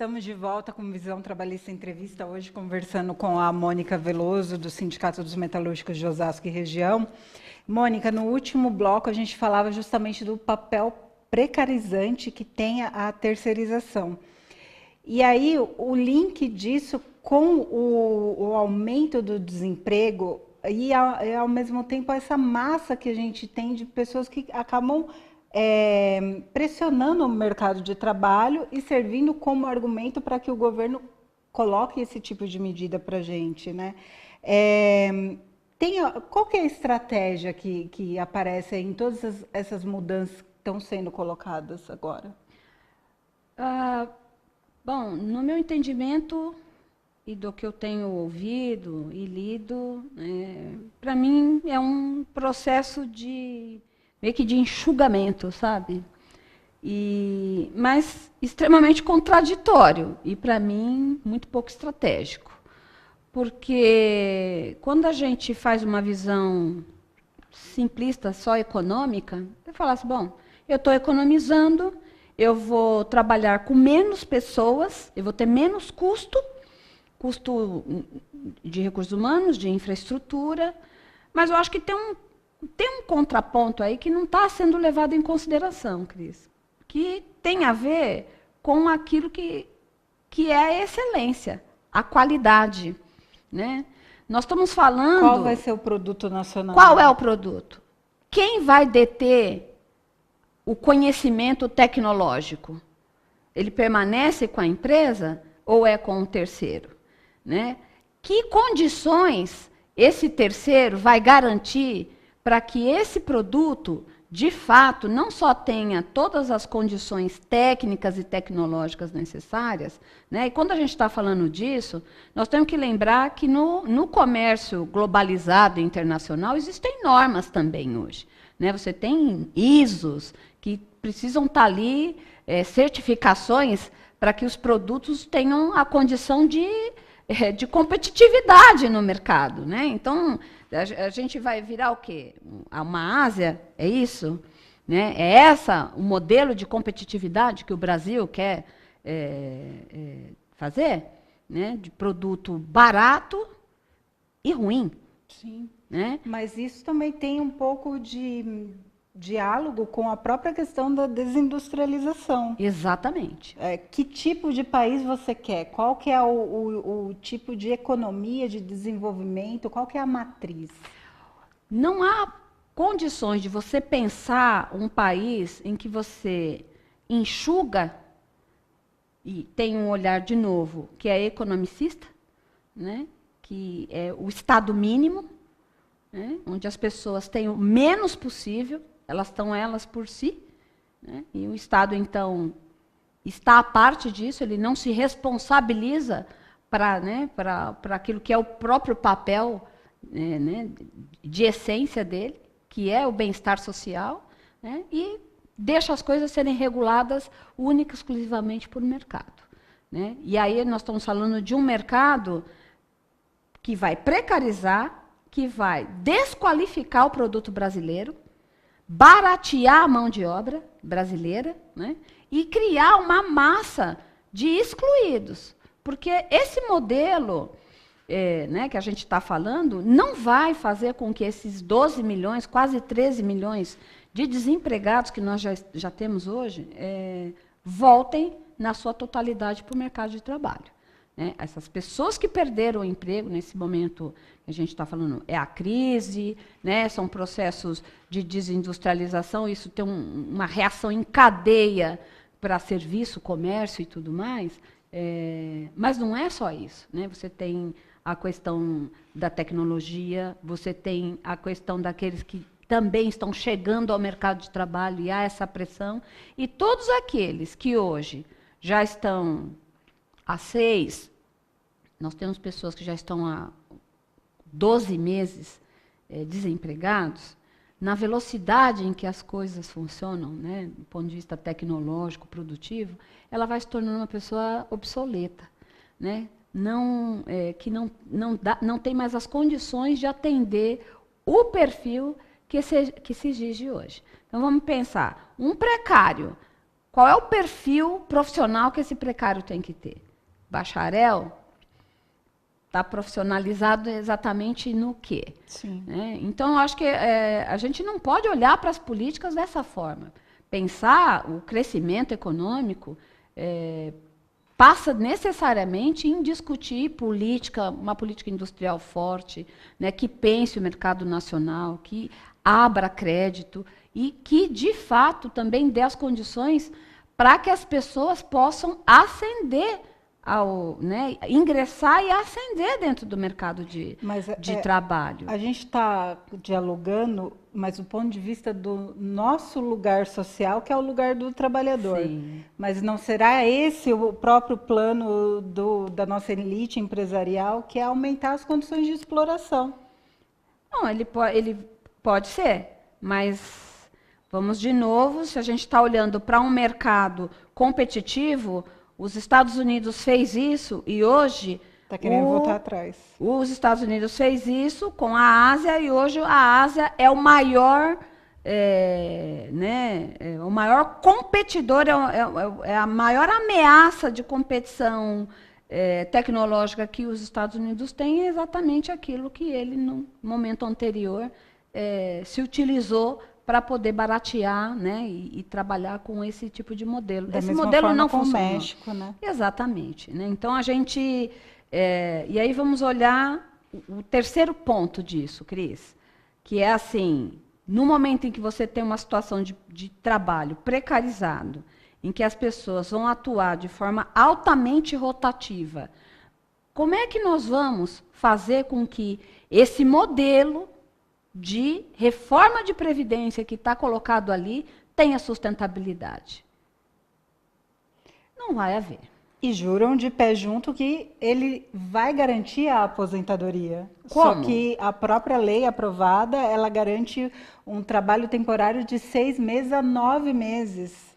Estamos de volta com Visão Trabalhista Entrevista, hoje conversando com a Mônica Veloso, do Sindicato dos Metalúrgicos de Osasco e Região. Mônica, no último bloco a gente falava justamente do papel precarizante que tem a terceirização. E aí o link disso com o aumento do desemprego e ao mesmo tempo essa massa que a gente tem de pessoas que acabam pressionando o mercado de trabalho e servindo como argumento para que o governo coloque esse tipo de medida para a gente, né? Qual que é a estratégia que aparece em todas essas mudanças que estão sendo colocadas agora? Bom, no meu entendimento e do que eu tenho ouvido e lido, para mim é um processo meio que de enxugamento, sabe? Mas extremamente contraditório e, para mim, muito pouco estratégico. Porque quando a gente faz uma visão simplista, só econômica, eu falo assim, bom, eu estou economizando, eu vou trabalhar com menos pessoas, eu vou ter menos custo de recursos humanos, de infraestrutura, mas eu acho que tem um contraponto aí que não está sendo levado em consideração, Cris, que tem a ver com aquilo que é a excelência, a qualidade, né? Nós estamos falando... Qual vai ser o produto nacional? Qual é o produto? Quem vai deter o conhecimento tecnológico? Ele permanece com a empresa ou é com um terceiro? Né? Que condições esse terceiro vai garantir para que esse produto, de fato, não só tenha todas as condições técnicas e tecnológicas necessárias, né? E quando a gente está falando disso, nós temos que lembrar que no comércio globalizado e internacional existem normas também hoje, né? Você tem ISOs que precisam estar ali, certificações para que os produtos tenham a condição de competitividade no mercado, né? Então, a gente vai virar o quê? Uma Ásia, é isso? Né? É essa o modelo de competitividade que o Brasil quer fazer? Né? De produto barato e ruim. Sim, né? Mas isso também tem um pouco de diálogo com a própria questão da desindustrialização. Exatamente. Que tipo de país você quer? Qual que é o tipo de economia, de desenvolvimento? Qual que é a matriz? Não há condições de você pensar um país em que você enxuga e tem um olhar, de novo, que é economicista, né? Que é o estado mínimo, né? Onde as pessoas têm o menos possível, elas estão elas por si, né? E o Estado, então, está à parte disso, ele não se responsabiliza para aquilo que é o próprio papel, né, de essência dele, que é o bem-estar social, né? E deixa as coisas serem reguladas única e exclusivamente por mercado. Né? E aí nós estamos falando de um mercado que vai precarizar, que vai desqualificar o produto brasileiro, baratear a mão de obra brasileira, né? E criar uma massa de excluídos. Porque esse modelo né, que a gente está falando não vai fazer com que esses 12 milhões, quase 13 milhões de desempregados que nós já temos hoje, voltem na sua totalidade para o mercado de trabalho. Né? Essas pessoas que perderam o emprego nesse momento que a gente está falando, é a crise, né? São processos de desindustrialização, isso tem uma reação em cadeia para serviço, comércio e tudo mais, mas não é só isso. Né? Você tem a questão da tecnologia, você tem a questão daqueles que também estão chegando ao mercado de trabalho e há essa pressão, e todos aqueles que hoje já estão há 6, nós temos pessoas que já estão há 12 meses desempregados, na velocidade em que as coisas funcionam, né, do ponto de vista tecnológico, produtivo, ela vai se tornando uma pessoa obsoleta, né, que não tem mais as condições de atender o perfil que se exige hoje. Então, vamos pensar, um precário Qual é o perfil profissional que esse precário tem que ter? Bacharel está profissionalizado exatamente no quê? Sim. Né? Então, eu acho que a gente não pode olhar para as políticas dessa forma. Pensar o crescimento econômico passa necessariamente em discutir uma política industrial forte, né, que pense o mercado nacional, que abra crédito e que, de fato, também dê as condições para que as pessoas possam ascender, ingressar e ascender dentro do mercado de trabalho. A gente está dialogando, mas do ponto de vista do nosso lugar social, que é o lugar do trabalhador. Sim. Mas não será esse o próprio plano da nossa elite empresarial, que é aumentar as condições de exploração? Não, ele pode ser, mas vamos de novo, se a gente está olhando para um mercado competitivo, os Estados Unidos fez isso e hoje... Está querendo voltar atrás. Os Estados Unidos fez isso com a Ásia e hoje a Ásia é o maior, o maior competidor, é a maior ameaça de competição tecnológica que os Estados Unidos têm, é exatamente aquilo que ele, no momento anterior, se utilizou para poder baratear, né, e trabalhar com esse tipo de modelo. Esse modelo não funcionou. Com o México, né? Exatamente. Né? Então, a gente... e aí vamos olhar o terceiro ponto disso, Cris, que é assim, no momento em que você tem uma situação de trabalho precarizado, em que as pessoas vão atuar de forma altamente rotativa, como é que nós vamos fazer com que esse modelo de reforma de previdência que está colocado ali tenha sustentabilidade? Não vai haver. E juram de pé junto que ele vai garantir a aposentadoria. Como? Só que a própria lei aprovada, ela garante um trabalho temporário de 6 meses a 9 meses.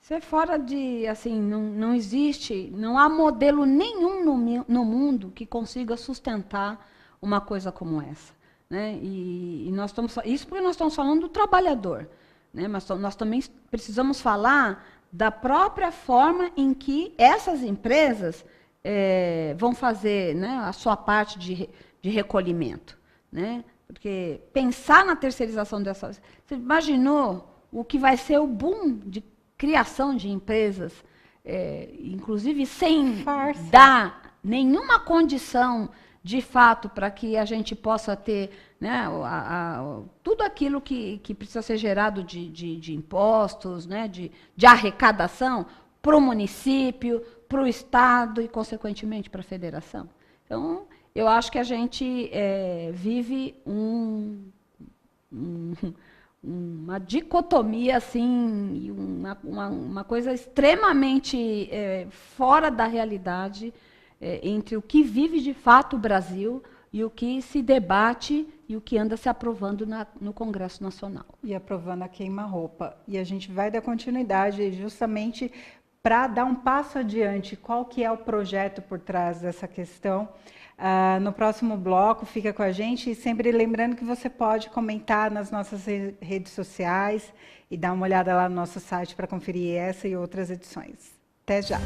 Isso é fora de, assim, não existe, não há modelo nenhum no mundo que consiga sustentar uma coisa como essa. Né? E nós estamos, isso porque nós estamos falando do trabalhador. Né? Mas nós também precisamos falar da própria forma em que essas empresas vão fazer, né, a sua parte de recolhimento. Né? Porque pensar na terceirização dessas... Você imaginou o que vai ser o boom de criação de empresas, inclusive sem dar nenhuma condição de fato para que a gente possa ter, né, tudo aquilo que precisa ser gerado de impostos, né, de arrecadação para o município, para o Estado e, consequentemente, para a federação. Então, eu acho que a gente vive uma dicotomia, assim, uma coisa extremamente fora da realidade, entre o que vive de fato o Brasil e o que se debate e o que anda se aprovando no Congresso Nacional. E aprovando a queima-roupa. E a gente vai dar continuidade justamente para dar um passo adiante. Qual que é o projeto por trás dessa questão? No próximo bloco, fica com a gente. E sempre lembrando que você pode comentar nas nossas redes sociais e dar uma olhada lá no nosso site para conferir essa e outras edições. Até já!